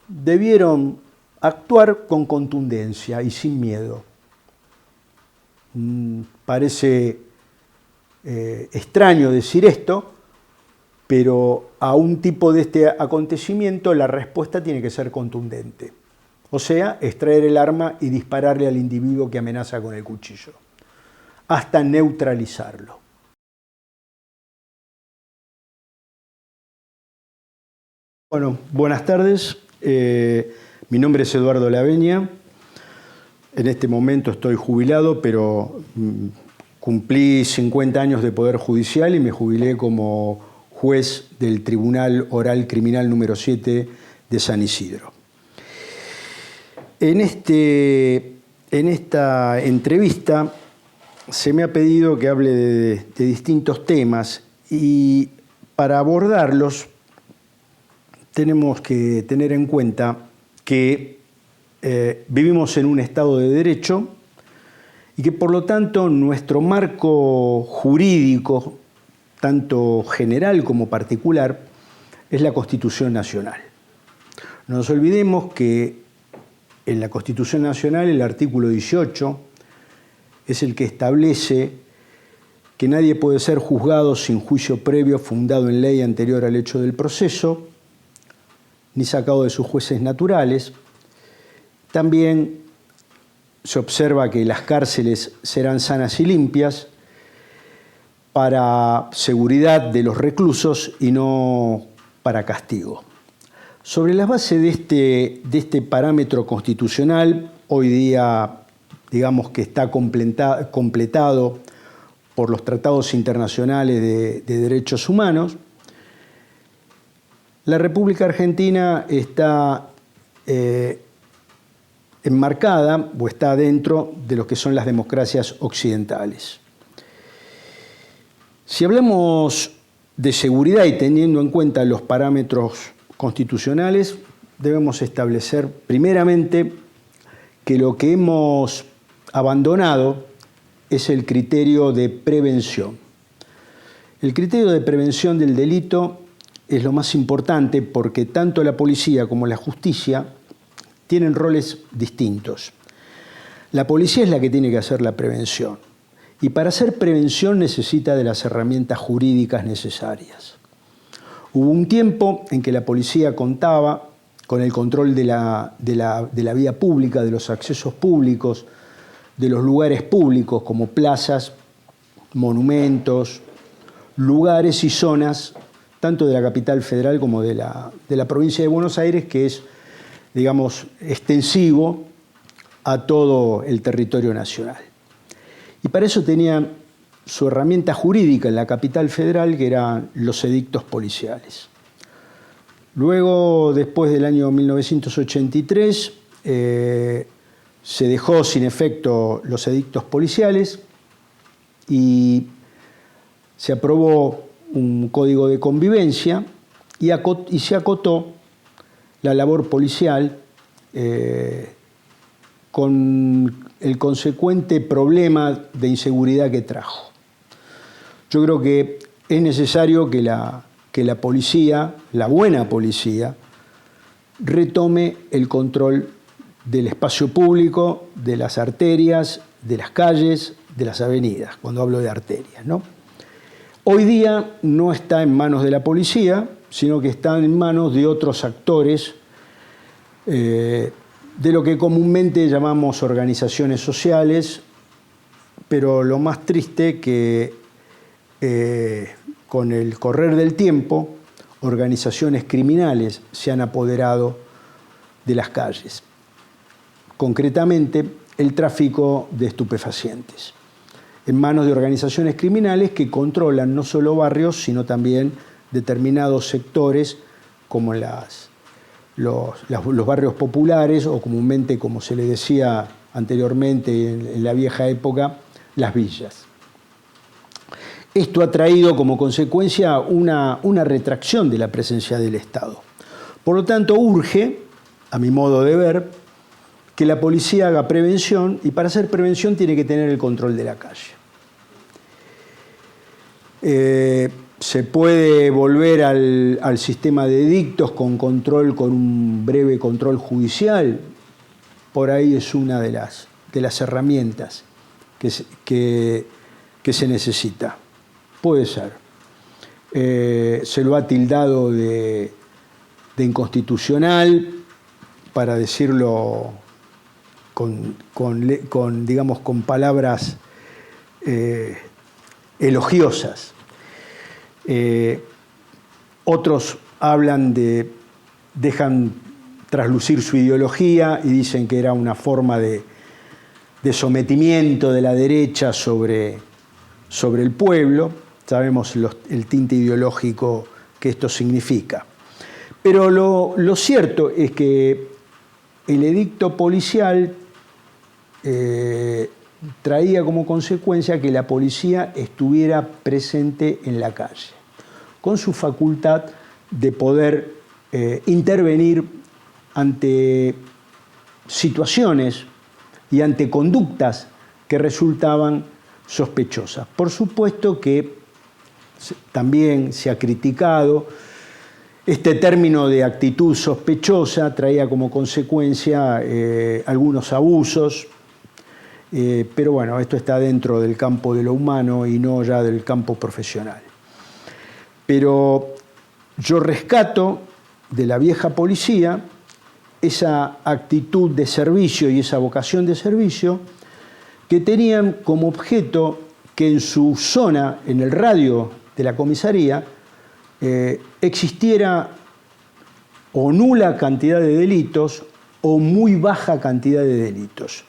debieron actuar con contundencia y sin miedo. Parece extraño decir esto, pero a un tipo de este acontecimiento la respuesta tiene que ser contundente. O sea, extraer el arma y dispararle al individuo que amenaza con el cuchillo, hasta neutralizarlo. Bueno, buenas tardes. Mi nombre es Eduardo Laveña. En este momento estoy jubilado, pero cumplí 50 años de Poder Judicial y me jubilé como juez del Tribunal Oral Criminal número 7 de San Isidro. En esta entrevista se me ha pedido que hable de distintos temas y para abordarlos tenemos que tener en cuenta que vivimos en un Estado de Derecho y que por lo tanto nuestro marco jurídico, tanto general como particular, es la Constitución Nacional. No nos olvidemos que en la Constitución Nacional el artículo 18 es el que establece que nadie puede ser juzgado sin juicio previo fundado en ley anterior al hecho del proceso, ni sacado de sus jueces naturales. También se observa que las cárceles serán sanas y limpias para seguridad de los reclusos y no para castigo. Sobre la base de este parámetro constitucional, hoy día digamos que está completado por los tratados internacionales de derechos humanos, la República Argentina está enmarcada o está dentro de lo que son las democracias occidentales. Si hablamos de seguridad y teniendo en cuenta los parámetros constitucionales, debemos establecer primeramente que lo que hemos abandonado es el criterio de prevención. El criterio de prevención del delito es lo más importante porque tanto la policía como la justicia tienen roles distintos. La policía es la que tiene que hacer la prevención y para hacer prevención necesita de las herramientas jurídicas necesarias. Hubo un tiempo en que la policía contaba con el control de la vía pública, de los accesos públicos, de los lugares públicos como plazas, monumentos, lugares y zonas tanto de la capital federal como de la provincia de Buenos Aires, que es, digamos, extensivo a todo el territorio nacional. Y para eso tenía su herramienta jurídica en la capital federal, que eran los edictos policiales. Luego, después del año 1983, se dejó sin efecto los edictos policiales y se aprobó un código de convivencia y se acotó la labor policial con el consecuente problema de inseguridad que trajo. Yo creo que es necesario que la policía, la buena policía, retome el control del espacio público, de las arterias, de las calles, de las avenidas, cuando hablo de arterias, ¿no? Hoy día no está en manos de la policía, sino que está en manos de otros actores de lo que comúnmente llamamos organizaciones sociales, pero lo más triste que con el correr del tiempo, organizaciones criminales se han apoderado de las calles. Concretamente, el tráfico de estupefacientes, en manos de organizaciones criminales que controlan no solo barrios, sino también determinados sectores como los barrios populares o comúnmente, como se le decía anteriormente en la vieja época, las villas. Esto ha traído como consecuencia una retracción de la presencia del Estado. Por lo tanto, urge, a mi modo de ver, que la policía haga prevención y para hacer prevención tiene que tener el control de la calle. Se puede volver al sistema de edictos con un breve control judicial. Por ahí es una de las herramientas que se necesita. Puede ser. Se lo ha tildado de inconstitucional, para decirlo digamos, con palabras elogiosas. Otros dejan traslucir su ideología y dicen que era una forma de sometimiento de la derecha sobre el pueblo. Sabemos el tinte ideológico que esto significa. Pero lo cierto es que el edicto policial traía como consecuencia que la policía estuviera presente en la calle, con su facultad de poder intervenir ante situaciones y ante conductas que resultaban sospechosas. Por supuesto que también se ha criticado este término de actitud sospechosa, traía como consecuencia algunos abusos, pero bueno, esto está dentro del campo de lo humano y no ya del campo profesional. Pero yo rescato de la vieja policía esa actitud de servicio y esa vocación de servicio que tenían como objeto que en su zona, en el radio de la comisaría, existiera o nula cantidad de delitos o muy baja cantidad de delitos.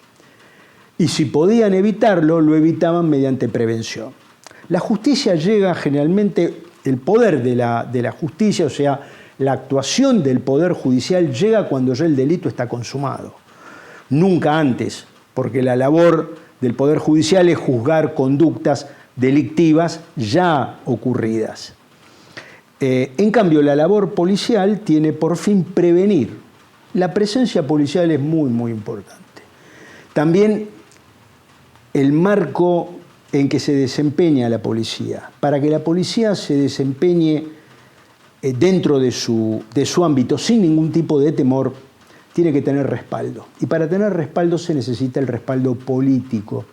Y si podían evitarlo, lo evitaban mediante prevención. La justicia llega generalmente, el poder de la justicia, o sea, la actuación del poder judicial llega cuando ya el delito está consumado. Nunca antes, porque la labor del poder judicial es juzgar conductas delictivas ya ocurridas. En cambio, la labor policial tiene por fin prevenir. La presencia policial es muy, muy importante. También el marco en que se desempeña la policía. Para que la policía se desempeñe dentro de su ámbito sin ningún tipo de temor, tiene que tener respaldo. Y para tener respaldo se necesita el respaldo político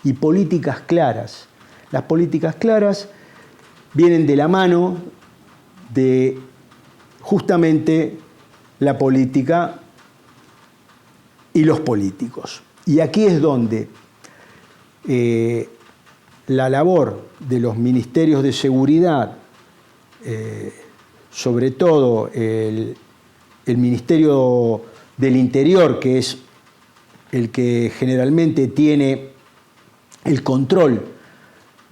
y políticas claras. Las políticas claras vienen de la mano de justamente la política y los políticos. Y aquí es donde la labor de los ministerios de seguridad, sobre todo el Ministerio del Interior, que es el que generalmente tiene el control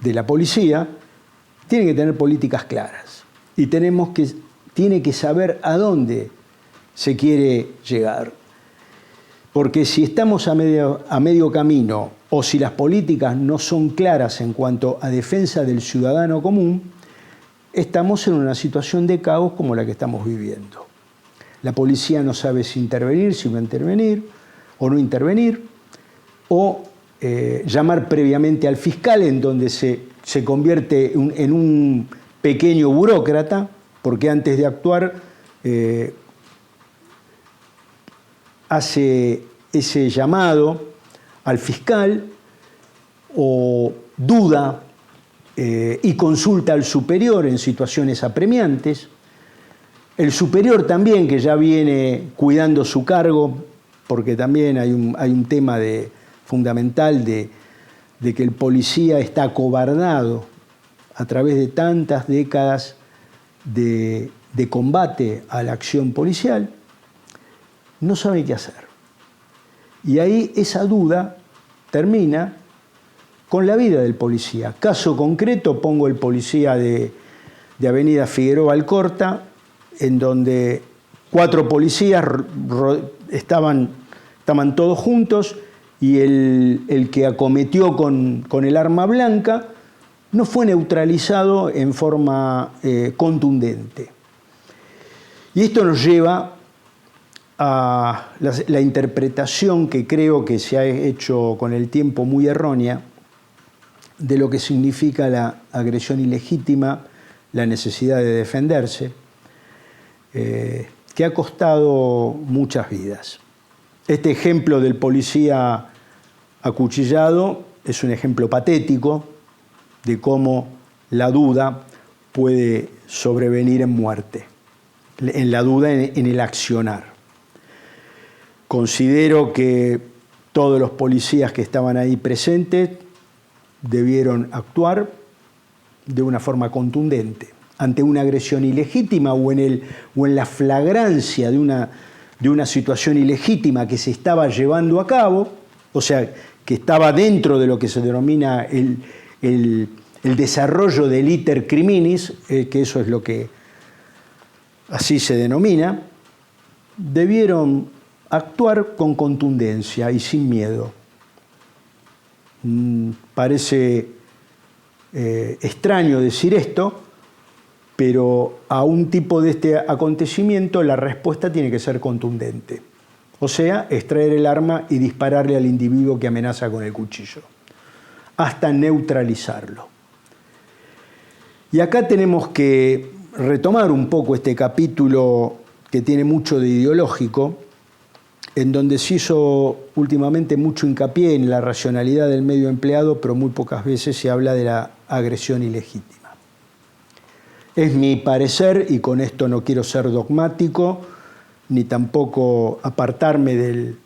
de la policía, tiene que tener políticas claras y tiene que saber a dónde se quiere llegar. Porque si estamos a medio camino o si las políticas no son claras en cuanto a defensa del ciudadano común, estamos en una situación de caos como la que estamos viviendo. La policía no sabe si intervenir, si no intervenir, o no intervenir, o llamar previamente al fiscal, en donde se convierte en un pequeño burócrata, porque antes de actuar hace ese llamado al fiscal o duda y consulta al superior en situaciones apremiantes. El superior también, que ya viene cuidando su cargo, porque también hay un tema fundamental de que el policía está acobardado a través de tantas décadas de combate a la acción policial, no sabe qué hacer. Y ahí esa duda termina con la vida del policía. Caso concreto, pongo el policía de Avenida Figueroa Alcorta, en donde 4 policías estaban todos juntos y el que acometió con el arma blanca no fue neutralizado en forma contundente. Y esto nos lleva a la interpretación que creo que se ha hecho con el tiempo muy errónea de lo que significa la agresión ilegítima la necesidad de defenderse, que ha costado muchas vidas. Este ejemplo del policía acuchillado es un ejemplo patético de cómo la duda puede sobrevenir en muerte, en la duda en el accionar. Considero que todos los policías que estaban ahí presentes debieron actuar de una forma contundente ante una agresión ilegítima o en la flagrancia de una situación ilegítima que se estaba llevando a cabo, o sea, que estaba dentro de lo que se denomina el desarrollo del iter criminis, que eso es lo que así se denomina, debieron actuar con contundencia y sin miedo. Parece extraño decir esto, pero a un tipo de este acontecimiento la respuesta tiene que ser contundente. O sea, extraer el arma y dispararle al individuo que amenaza con el cuchillo, hasta neutralizarlo. Y acá tenemos que retomar un poco este capítulo que tiene mucho de ideológico, en donde se hizo últimamente mucho hincapié en la racionalidad del medio empleado, pero muy pocas veces se habla de la agresión ilegítima. Es mi parecer, y con esto no quiero ser dogmático, ni tampoco apartarme de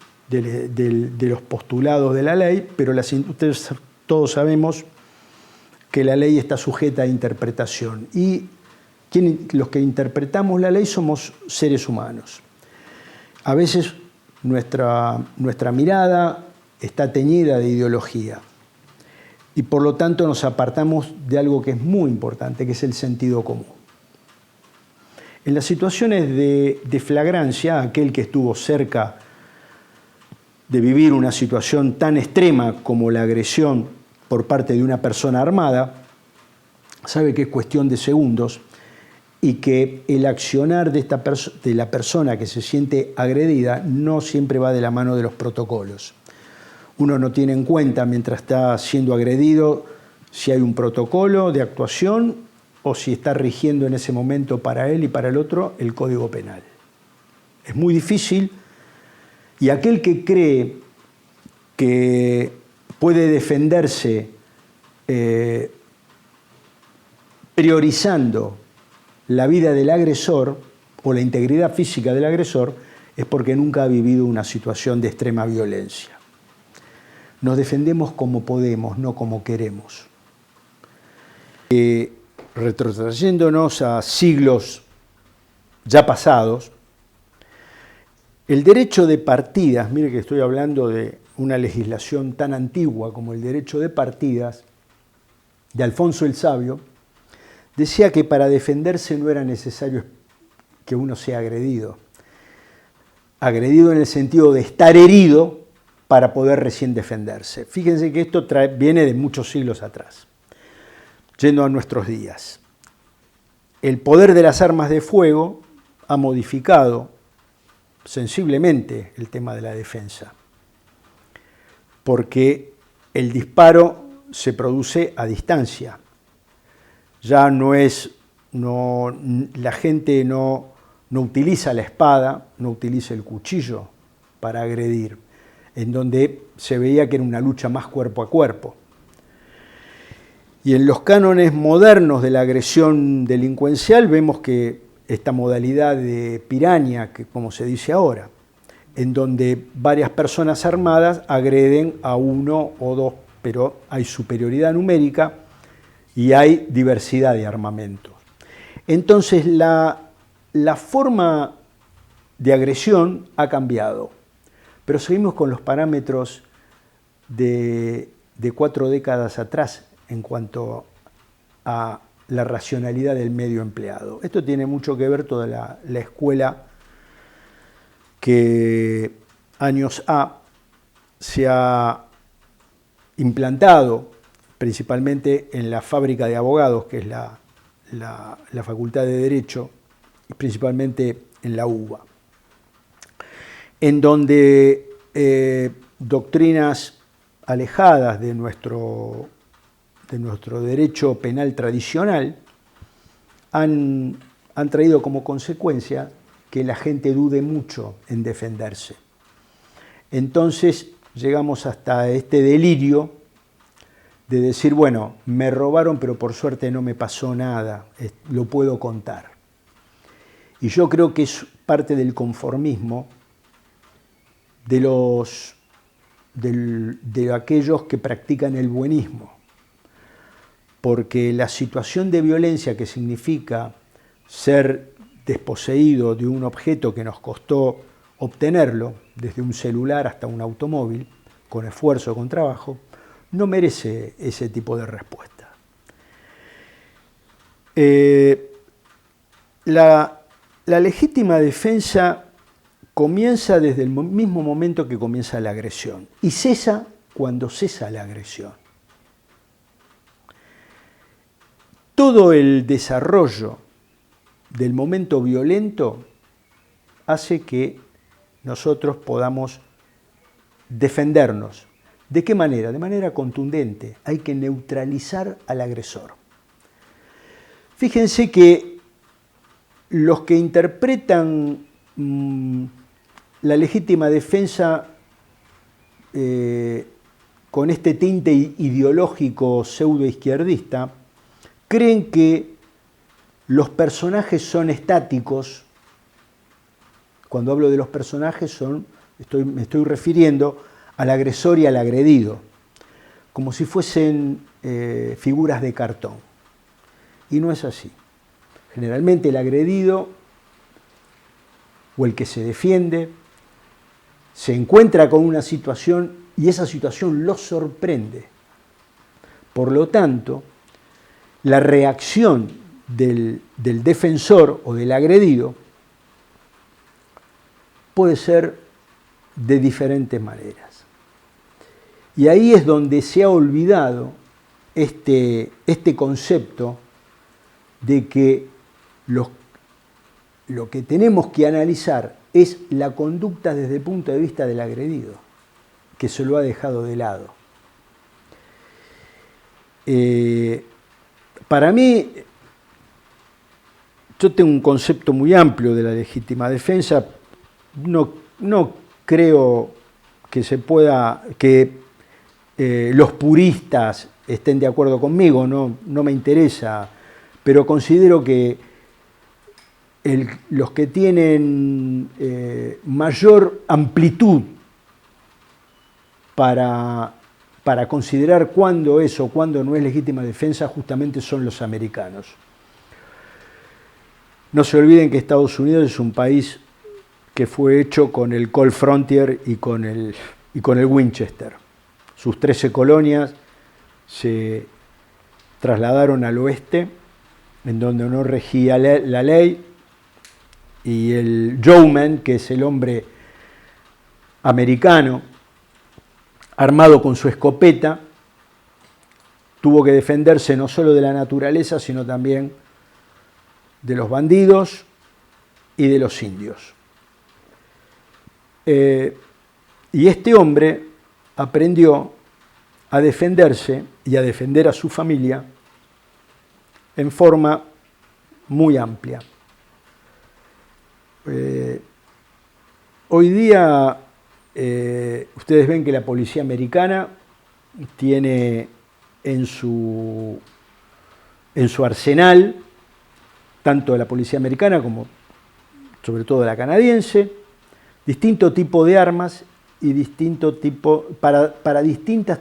los postulados de la ley, pero ustedes todos sabemos que la ley está sujeta a interpretación. Y los que interpretamos la ley somos seres humanos. A veces nuestra mirada está teñida de ideología y por lo tanto nos apartamos de algo que es muy importante, que es el sentido común. En las situaciones de flagrancia, aquel que estuvo cerca de vivir una situación tan extrema como la agresión por parte de una persona armada, sabe que es cuestión de segundos y que el accionar de la persona que se siente agredida no siempre va de la mano de los protocolos. Uno no tiene en cuenta, mientras está siendo agredido, si hay un protocolo de actuación o si está rigiendo en ese momento para él y para el otro el Código Penal. Es muy difícil, y aquel que cree que puede defenderse priorizando la vida del agresor o la integridad física del agresor es porque nunca ha vivido una situación de extrema violencia. Nos defendemos como podemos, no como queremos. Retrotrayéndonos a siglos ya pasados, el derecho de partidas, mire que estoy hablando de una legislación tan antigua como el derecho de partidas, de Alfonso el Sabio, decía que para defenderse no era necesario que uno sea agredido. Agredido en el sentido de estar herido para poder recién defenderse. Fíjense que esto viene de muchos siglos atrás, yendo a nuestros días. El poder de las armas de fuego ha modificado sensiblemente el tema de la defensa, porque el disparo se produce a distancia. Ya la gente no utiliza la espada, no utiliza el cuchillo para agredir, en donde se veía que era una lucha más cuerpo a cuerpo. Y en los cánones modernos de la agresión delincuencial vemos que esta modalidad de piraña, que como se dice ahora, en donde varias personas armadas agreden a uno o dos, pero hay superioridad numérica y hay diversidad de armamentos. Entonces la forma de agresión ha cambiado, pero seguimos con los parámetros de 4 décadas atrás en cuanto a la racionalidad del medio empleado. Esto tiene mucho que ver toda la escuela que años A se ha implantado principalmente en la fábrica de abogados, que es la Facultad de Derecho, y principalmente en la UBA, en donde doctrinas alejadas de nuestro derecho penal tradicional han traído como consecuencia que la gente dude mucho en defenderse. Entonces llegamos hasta este delirio de decir, bueno, me robaron, pero por suerte no me pasó nada, lo puedo contar. Y yo creo que es parte del conformismo de aquellos que practican el buenismo. Porque la situación de violencia que significa ser desposeído de un objeto que nos costó obtenerlo, desde un celular hasta un automóvil, con esfuerzo, con trabajo, no merece ese tipo de respuesta. La legítima defensa comienza desde el mismo momento que comienza la agresión y cesa cuando cesa la agresión. Todo el desarrollo del momento violento hace que nosotros podamos defendernos. ¿De qué manera? De manera contundente. Hay que neutralizar al agresor. Fíjense que los que interpretan la legítima defensa con este tinte ideológico pseudoizquierdista creen que los personajes son estáticos. Cuando hablo de los personajes me estoy refiriendo al agresor y al agredido, como si fuesen figuras de cartón. Y no es así. Generalmente el agredido o el que se defiende se encuentra con una situación y esa situación lo sorprende. Por lo tanto, la reacción del defensor o del agredido puede ser de diferentes maneras. Y ahí es donde se ha olvidado este concepto de que lo que tenemos que analizar es la conducta desde el punto de vista del agredido, que se lo ha dejado de lado. Para mí, yo tengo un concepto muy amplio de la legítima defensa. No creo que se pueda, que los puristas estén de acuerdo conmigo, no me interesa, pero considero que los que tienen mayor amplitud para considerar cuándo es o cuándo no es legítima defensa justamente son los americanos. No se olviden que Estados Unidos es un país que fue hecho con el Colt Frontier y con el Winchester. Sus 13 colonias se trasladaron al oeste, en donde no regía la ley, y el yeoman, que es el hombre americano, armado con su escopeta, tuvo que defenderse no solo de la naturaleza, sino también de los bandidos y de los indios. Y este hombre aprendió a defenderse y a defender a su familia en forma muy amplia. Hoy día ustedes ven que la policía americana tiene en su arsenal, tanto de la policía americana como sobre todo de la canadiense, distinto tipo de armas y distinto tipo para distintas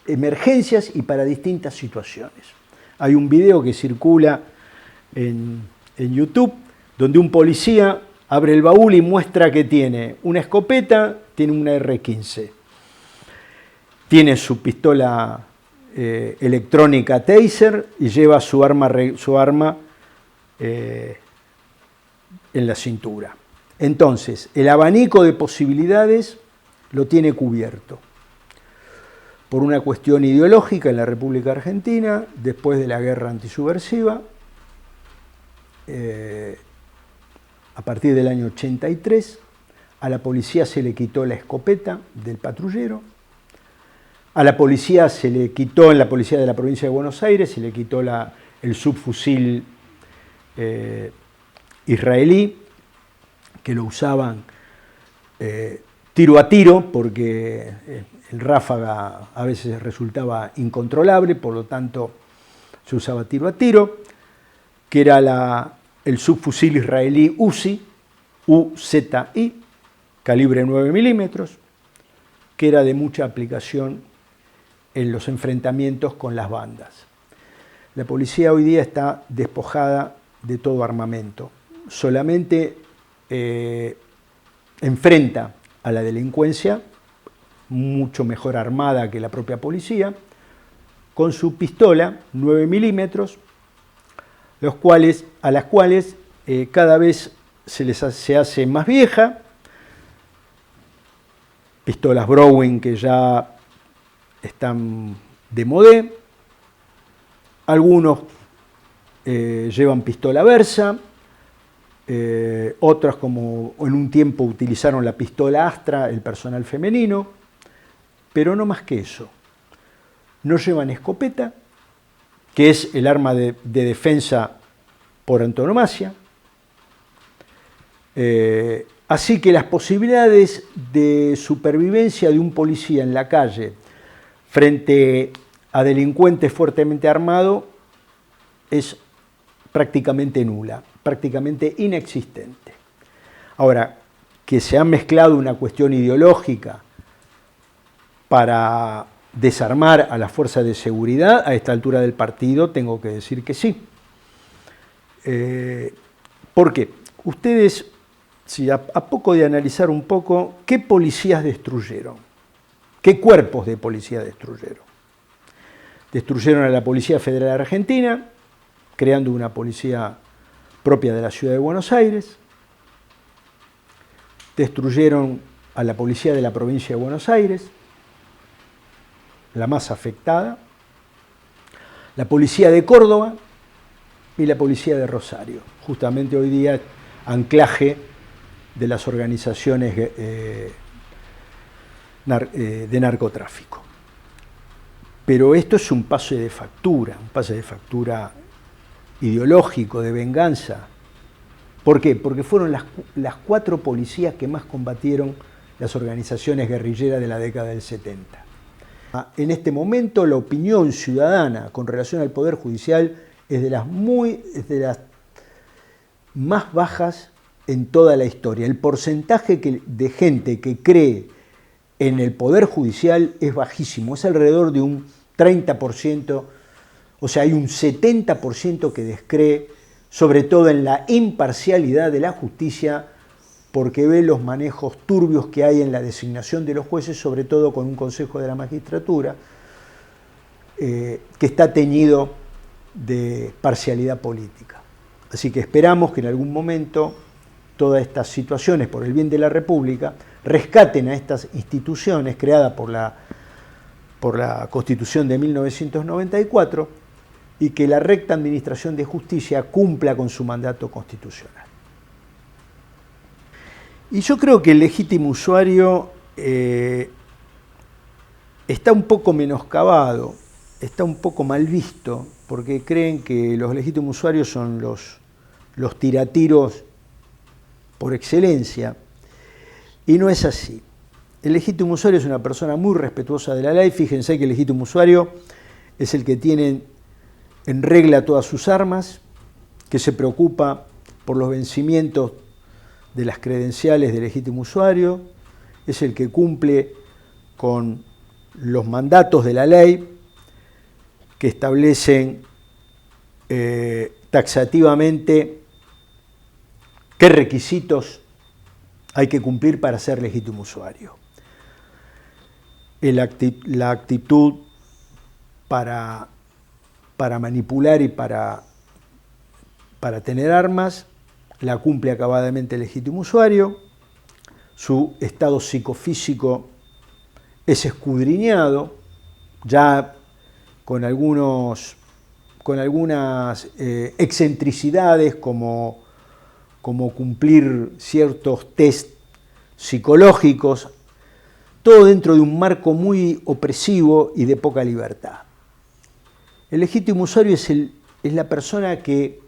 emergencias y para distintas situaciones. Hay un video que circula en YouTube donde un policía abre el baúl y muestra que tiene una escopeta, tiene una R-15, tiene su pistola electrónica Taser y lleva su arma en la cintura. Entonces, el abanico de posibilidades lo tiene cubierto. Por una cuestión ideológica en la República Argentina, después de la guerra antisubversiva, a partir del año 83, a la policía se le quitó la escopeta del patrullero, a la policía en la policía de la provincia de Buenos Aires, se le quitó el subfusil israelí, que lo usaban tiro a tiro, porque el ráfaga a veces resultaba incontrolable, por lo tanto se usaba tiro a tiro, que era el subfusil israelí Uzi, UZI, calibre 9 milímetros, que era de mucha aplicación en los enfrentamientos con las bandas. La policía hoy día está despojada de todo armamento, solamente enfrenta a la delincuencia, mucho mejor armada que la propia policía, con su pistola 9 milímetros, a las cuales cada vez se hace más vieja, pistolas Browning que ya están de modé, algunos llevan pistola Versa, otras, como en un tiempo utilizaron la pistola Astra, el personal femenino, pero no más que eso. No llevan escopeta, que es el arma de defensa por antonomasia. Así que las posibilidades de supervivencia de un policía en la calle frente a delincuentes fuertemente armados es prácticamente nula, prácticamente inexistente. Ahora, que se ha mezclado una cuestión ideológica para desarmar a las fuerzas de seguridad, a esta altura del partido tengo que decir que sí. ¿Por qué? Ustedes, si a poco de analizar un poco, ¿qué policías destruyeron? ¿Qué cuerpos de policía destruyeron? Destruyeron a la Policía Federal Argentina, creando una policía propia de la Ciudad de Buenos Aires. Destruyeron a la Policía de la Provincia de Buenos Aires, la más afectada, la Policía de Córdoba y la Policía de Rosario, justamente hoy día anclaje de las organizaciones de narcotráfico. Pero esto es un pase de factura ideológico, de venganza. ¿Por qué? Porque fueron las 4 policías que más combatieron las organizaciones guerrilleras de la década del 70. En este momento la opinión ciudadana con relación al Poder Judicial es de las más bajas en toda la historia. El porcentaje de gente que cree en el Poder Judicial es bajísimo, es alrededor de un 30%, o sea, hay un 70% que descree, sobre todo en la imparcialidad de la justicia, porque ve los manejos turbios que hay en la designación de los jueces, sobre todo con un Consejo de la Magistratura, que está teñido de parcialidad política. Así que esperamos que en algún momento todas estas situaciones, por el bien de la República, rescaten a estas instituciones creadas por la Constitución de 1994 y que la recta administración de justicia cumpla con su mandato constitucional. Y yo creo que el legítimo usuario está un poco menoscabado, está un poco mal visto, porque creen que los legítimos usuarios son los tiratiros por excelencia, y no es así. El legítimo usuario es una persona muy respetuosa de la ley. Fíjense que el legítimo usuario es el que tiene en regla todas sus armas, que se preocupa por los vencimientos de las credenciales de legítimo usuario, es el que cumple con los mandatos de la ley que establecen taxativamente qué requisitos hay que cumplir para ser legítimo usuario. La actitud para manipular y para tener armas la cumple acabadamente el legítimo usuario. Su estado psicofísico es escudriñado, ya con algunas excentricidades como cumplir ciertos test psicológicos, todo dentro de un marco muy opresivo y de poca libertad. El legítimo usuario es la persona que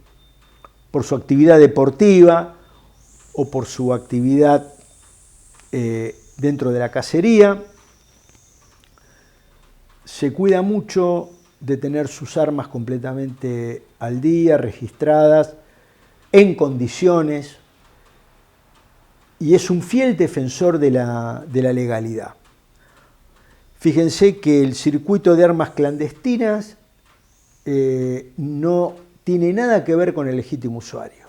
por su actividad deportiva o por su actividad dentro de la cacería. Se cuida mucho de tener sus armas completamente al día, registradas, en condiciones, y es un fiel defensor de la legalidad. Fíjense que el circuito de armas clandestinas no tiene nada que ver con el legítimo usuario.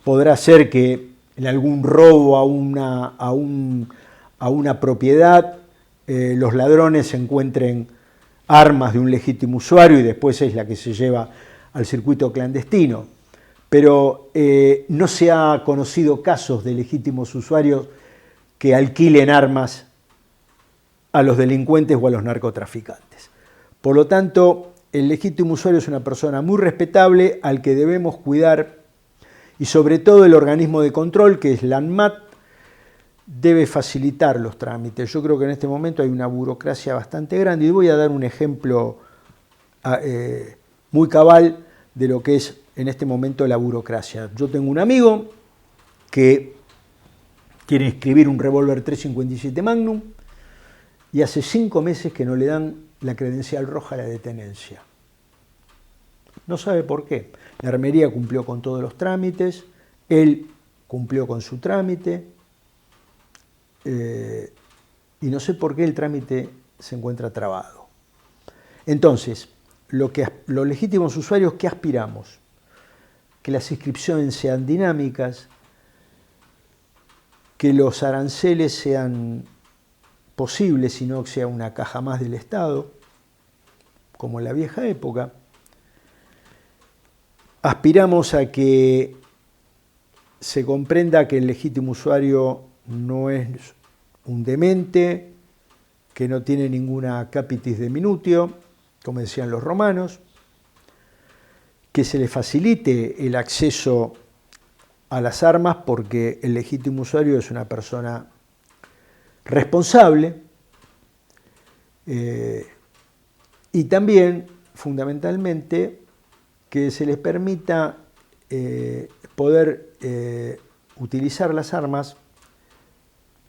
Podrá ser que en algún robo a una propiedad los ladrones encuentren armas de un legítimo usuario y después es la que se lleva al circuito clandestino. Pero no se ha conocido casos de legítimos usuarios que alquilen armas a los delincuentes o a los narcotraficantes. Por lo tanto, el legítimo usuario es una persona muy respetable al que debemos cuidar, y sobre todo el organismo de control, que es la ANMAT, debe facilitar los trámites. Yo creo que en este momento hay una burocracia bastante grande, y voy a dar un ejemplo muy cabal de lo que es en este momento la burocracia. Yo tengo un amigo que quiere inscribir un revólver 357 Magnum y hace 5 meses que no le dan la credencial roja a la detenencia. No sabe por qué. La armería cumplió con todos los trámites, él cumplió con su trámite, y no sé por qué el trámite se encuentra trabado. Entonces, los legítimos usuarios, ¿qué aspiramos? Que las inscripciones sean dinámicas, que los aranceles sean posibles, y no que sea una caja más del Estado, como en la vieja época. Aspiramos a que se comprenda que el legítimo usuario no es un demente, que no tiene ninguna capitis de minutio, como decían los romanos, que se le facilite el acceso a las armas, porque el legítimo usuario es una persona responsable, y también, fundamentalmente, que se les permita poder utilizar las armas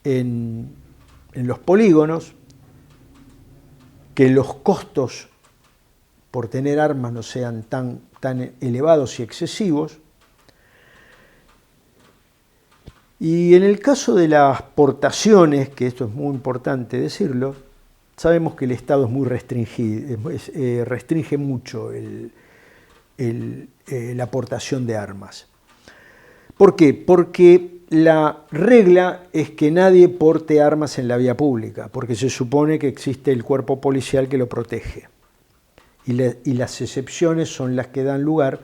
en los polígonos, que los costos por tener armas no sean tan elevados y excesivos. Y en el caso de las portaciones, que esto es muy importante decirlo, sabemos que el Estado es muy restringido, restringe mucho la aportación de armas. ¿Por qué? Porque la regla es que nadie porte armas en la vía pública, porque se supone que existe el cuerpo policial que lo protege. Y las excepciones son las que dan lugar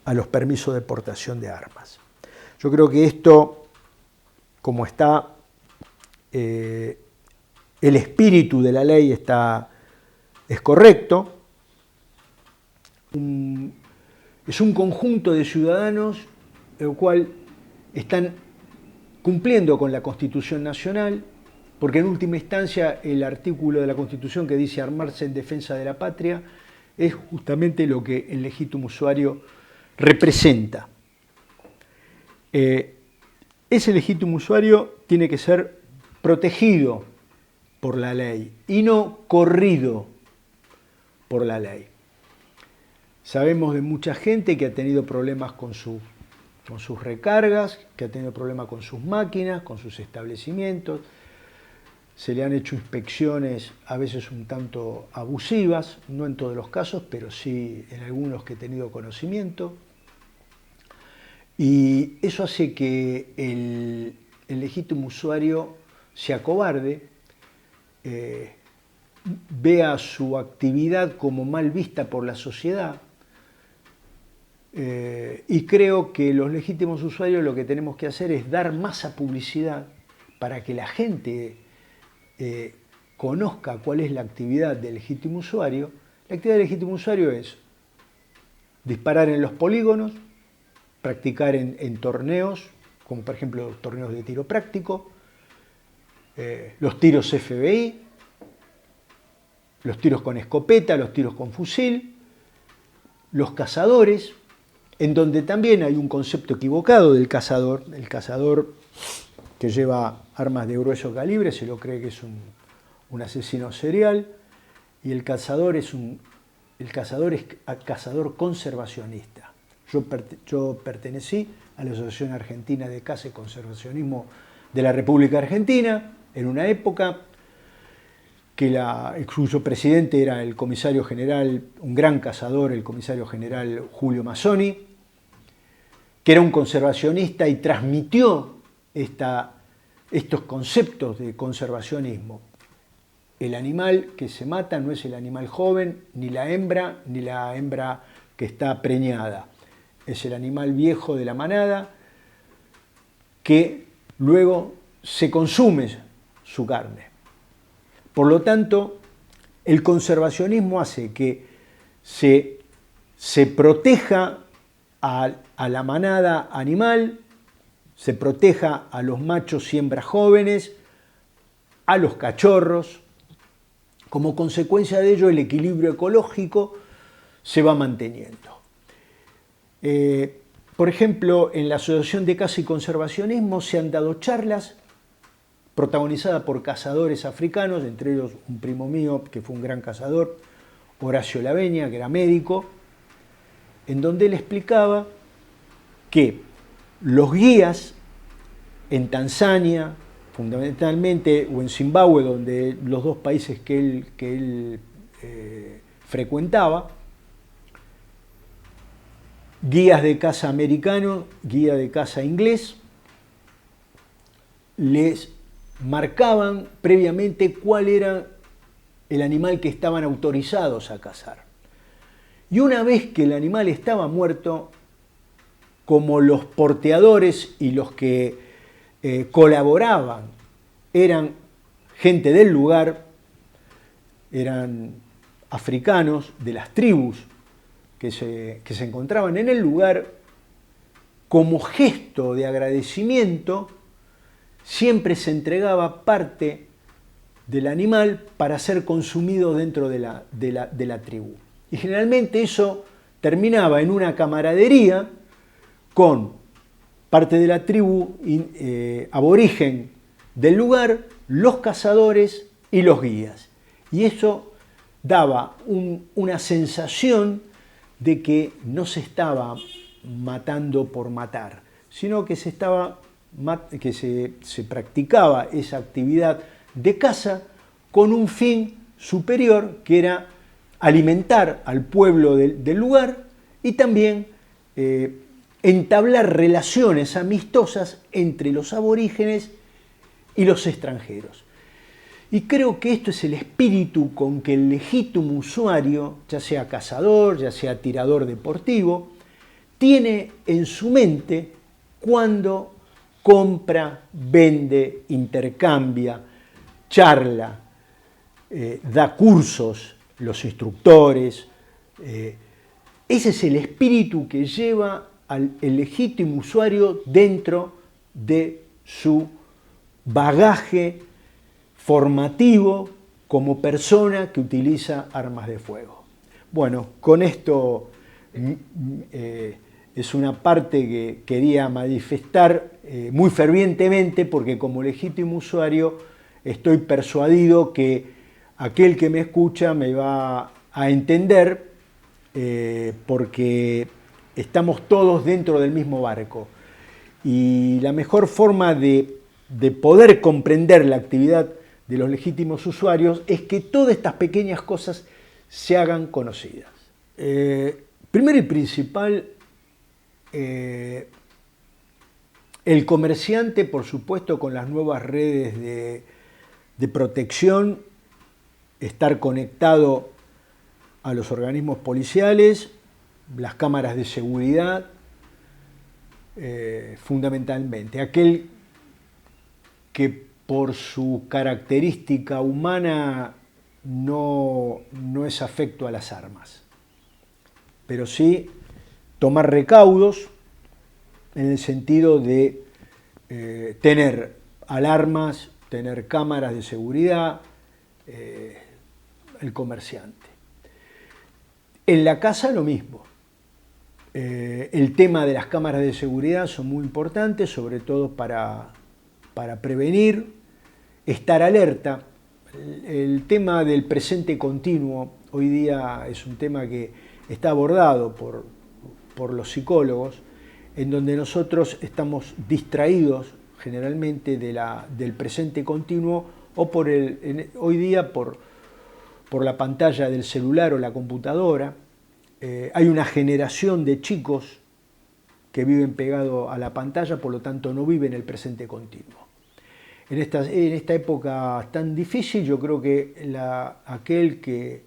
a los permisos de portación de armas. Yo creo que esto, como está, el espíritu de la ley es correcto. Es un conjunto de ciudadanos el cual están cumpliendo con la Constitución Nacional, porque en última instancia el artículo de la Constitución que dice armarse en defensa de la patria es justamente lo que el legítimo usuario representa. Ese legítimo usuario tiene que ser protegido por la ley y no corrido por la ley. Sabemos de mucha gente que ha tenido problemas con sus recargas, que ha tenido problemas con sus máquinas, con sus establecimientos. Se le han hecho inspecciones a veces un tanto abusivas, no en todos los casos, pero sí en algunos que he tenido conocimiento. Y eso hace que el legítimo usuario se acobarde, vea su actividad como mal vista por la sociedad. Y creo que los legítimos usuarios lo que tenemos que hacer es dar masa publicidad para que la gente conozca cuál es la actividad del legítimo usuario. La actividad del legítimo usuario es disparar en los polígonos, practicar en torneos, como por ejemplo los torneos de tiro práctico, los tiros FBI, los tiros con escopeta, los tiros con fusil, los cazadores, en donde también hay un concepto equivocado del cazador. El cazador que lleva armas de grueso calibre se lo cree que es un asesino serial, y el cazador es cazador conservacionista. Yo pertenecí a la Asociación Argentina de Caza y Conservacionismo de la República Argentina, en una época cuyo presidente era el comisario general, un gran cazador, el comisario general Julio Mazzoni, que era un conservacionista y transmitió estos conceptos de conservacionismo. El animal que se mata no es el animal joven, ni la hembra que está preñada. Es el animal viejo de la manada que luego se consume su carne. Por lo tanto, el conservacionismo hace que se proteja a la manada animal, se proteja a los machos y hembras jóvenes, a los cachorros. Como consecuencia de ello, el equilibrio ecológico se va manteniendo. Por ejemplo, en la Asociación de Caza y Conservacionismo se han dado charlas protagonizadas por cazadores africanos, entre ellos un primo mío que fue un gran cazador, Horacio Laveña, que era médico, en donde él explicaba que los guías en Tanzania, fundamentalmente, o en Zimbabue, donde los dos países que él frecuentaba, guías de caza americanos, guía de caza inglés, les marcaban previamente cuál era el animal que estaban autorizados a cazar. Y una vez que el animal estaba muerto, como los porteadores y los que colaboraban eran gente del lugar, eran africanos de las tribus que se encontraban en el lugar, como gesto de agradecimiento, siempre se entregaba parte del animal para ser consumido dentro de la tribu. Y generalmente eso terminaba en una camaradería con parte de la tribu aborigen del lugar, los cazadores y los guías. Y eso daba una sensación de que no se estaba matando por matar, sino que se practicaba esa actividad de caza con un fin superior, que era alimentar al pueblo del lugar y también entablar relaciones amistosas entre los aborígenes y los extranjeros. Y creo que esto es el espíritu con que el legítimo usuario, ya sea cazador, ya sea tirador deportivo, tiene en su mente cuando compra, vende, intercambia, charla, da cursos, los instructores. Ese es el espíritu que lleva el legítimo usuario dentro de su bagaje formativo como persona que utiliza armas de fuego. Bueno, con esto es una parte que quería manifestar muy fervientemente, porque como legítimo usuario estoy persuadido que aquel que me escucha me va a entender, porque estamos todos dentro del mismo barco. Y la mejor forma de poder comprender la actividad de los legítimos usuarios es que todas estas pequeñas cosas se hagan conocidas. Primero y principal, el comerciante, por supuesto, con las nuevas redes de protección, estar conectado a los organismos policiales, las cámaras de seguridad, fundamentalmente. Aquel que por su característica humana no es afecto a las armas, pero sí tomar recaudos en el sentido de tener alarmas, tener cámaras de seguridad, el comerciante. En la casa lo mismo. El tema de las cámaras de seguridad son muy importantes, sobre todo para prevenir, estar alerta. El tema del presente continuo hoy día es un tema que está abordado por los psicólogos, en donde nosotros estamos distraídos generalmente del presente continuo o hoy día por la pantalla del celular o la computadora. Hay una generación de chicos que viven pegados a la pantalla, por lo tanto no viven el presente continuo. En esta época tan difícil, yo creo que aquel que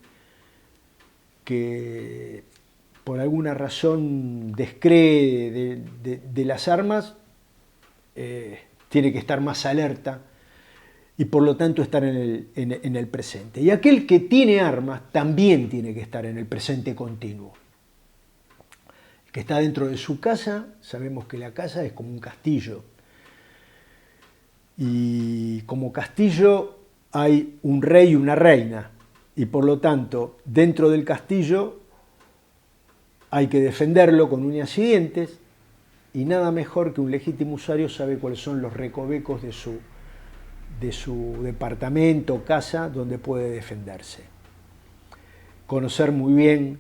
por alguna razón descree de las armas, tiene que estar más alerta y por lo tanto estar en el presente. Y aquel que tiene armas también tiene que estar en el presente continuo. El que está dentro de su casa, sabemos que la casa es como un castillo. Y como castillo hay un rey y una reina. Y por lo tanto, dentro del castillo hay que defenderlo con uñas y dientes. Y nada mejor que un legítimo usuario sabe cuáles son los recovecos de su departamento, casa, donde puede defenderse. Conocer muy bien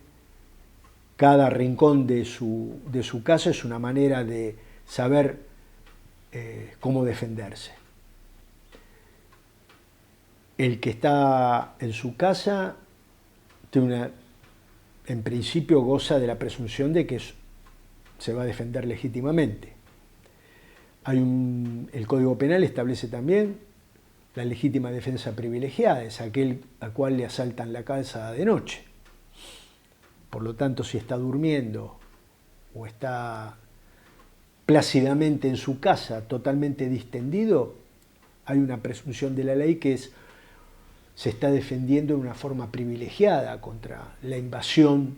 cada rincón de su casa es una manera de saber cómo defenderse. El que está en su casa en principio goza de la presunción de que se va a defender legítimamente. El Código Penal establece también la legítima defensa privilegiada, es aquel al cual le asaltan la casa de noche. Por lo tanto, si está durmiendo o está plácidamente en su casa, totalmente distendido, hay una presunción de la ley que se está defendiendo de una forma privilegiada contra la invasión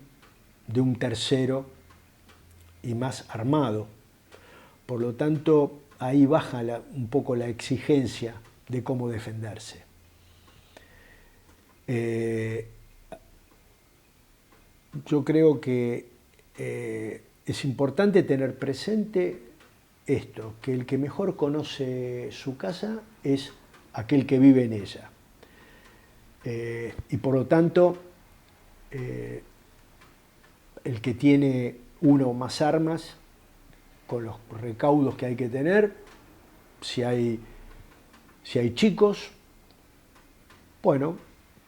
de un tercero y más armado. Por lo tanto, ahí baja un poco la exigencia de cómo defenderse. Yo creo que es importante tener presente esto, que el que mejor conoce su casa es aquel que vive en ella. Y por lo tanto, el que tiene una o más armas, con los recaudos que hay que tener, si hay chicos, bueno,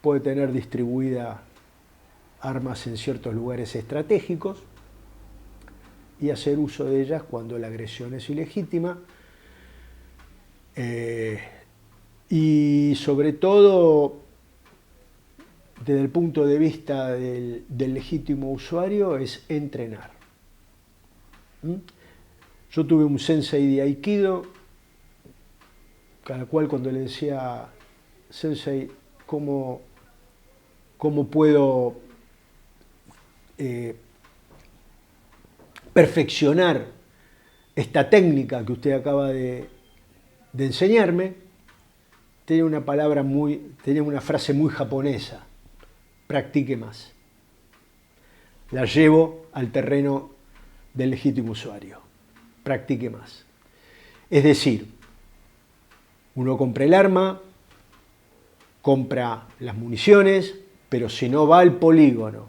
puede tener distribuida armas en ciertos lugares estratégicos y hacer uso de ellas cuando la agresión es ilegítima. Y sobre todo, desde el punto de vista del legítimo usuario, es entrenar. Yo tuve un sensei de Aikido, al cual cuando le decía, sensei, ¿cómo puedo perfeccionar esta técnica que usted acaba de enseñarme? Tenía una frase muy japonesa: practique más. La llevo al terreno del legítimo usuario. Practique más. Es decir, uno compra el arma, compra las municiones, pero si no va al polígono,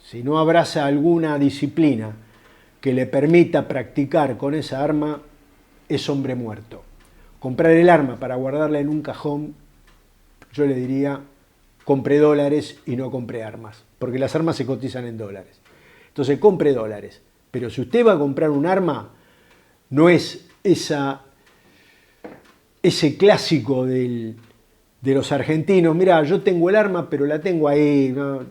si no abraza alguna disciplina que le permita practicar con esa arma, es hombre muerto. Comprar el arma para guardarla en un cajón, yo le diría, compre dólares y no compre armas, porque las armas se cotizan en dólares. Entonces compre dólares, pero si usted va a comprar un arma, no es ese clásico de los argentinos: mira, yo tengo el arma, pero la tengo ahí. No.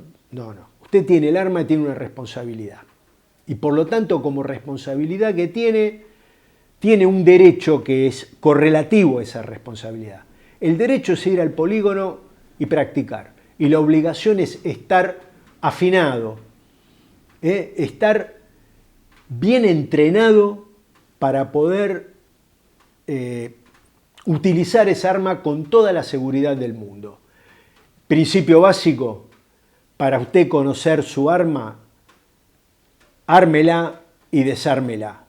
Usted tiene el arma y tiene una responsabilidad. Y por lo tanto, como responsabilidad que tiene un derecho que es correlativo a esa responsabilidad. El derecho es ir al polígono y practicar. Y la obligación es estar afinado, estar bien entrenado para poder utilizar esa arma con toda la seguridad del mundo. Principio básico: para usted conocer su arma, ármela y desármela,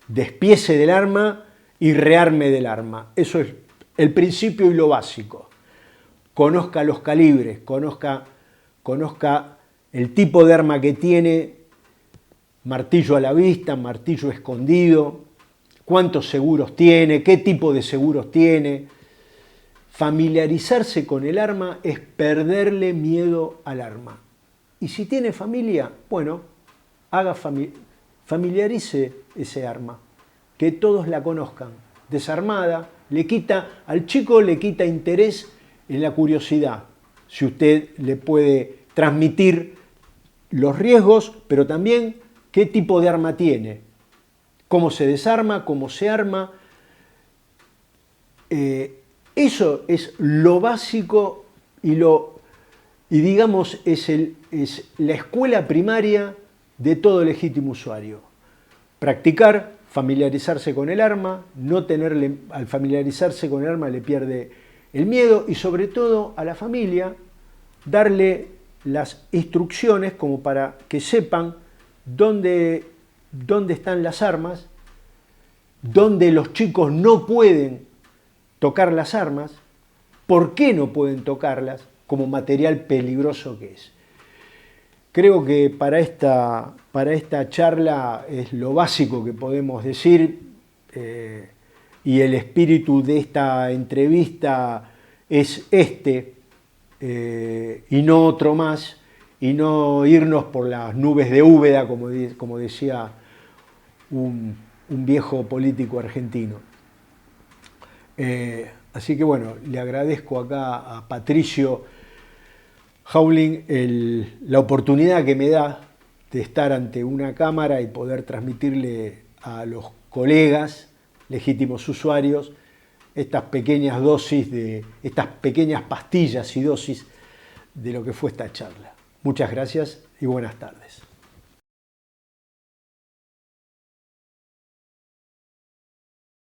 despiece del arma y rearme del arma. Eso es el principio y lo básico. Conozca los calibres, conozca el tipo de arma que tiene, martillo a la vista, martillo escondido, cuántos seguros tiene, qué tipo de seguros tiene. Familiarizarse con el arma es perderle miedo al arma. Y si tiene familia, bueno, familiarice ese arma, que todos la conozcan. Desarmada, al chico le quita interés en la curiosidad. Si usted le puede transmitir los riesgos, pero también qué tipo de arma tiene, cómo se desarma, cómo se arma. Eso es lo básico y digamos es la escuela primaria de todo legítimo usuario. Practicar, familiarizarse con el arma, al familiarizarse con el arma le pierde el miedo y sobre todo a la familia darle las instrucciones como para que sepan dónde están las armas, dónde los chicos no pueden tocar las armas, por qué no pueden tocarlas como material peligroso que es. Creo que para esta charla es lo básico que podemos decir y el espíritu de esta entrevista es y no otro más, y no irnos por las nubes de Úbeda, como decía un viejo político argentino. Así que bueno, le agradezco acá a Patricio Hauling la oportunidad que me da de estar ante una cámara y poder transmitirle a los colegas, legítimos usuarios, estas pequeñas pastillas y dosis de lo que fue esta charla. Muchas gracias y buenas tardes.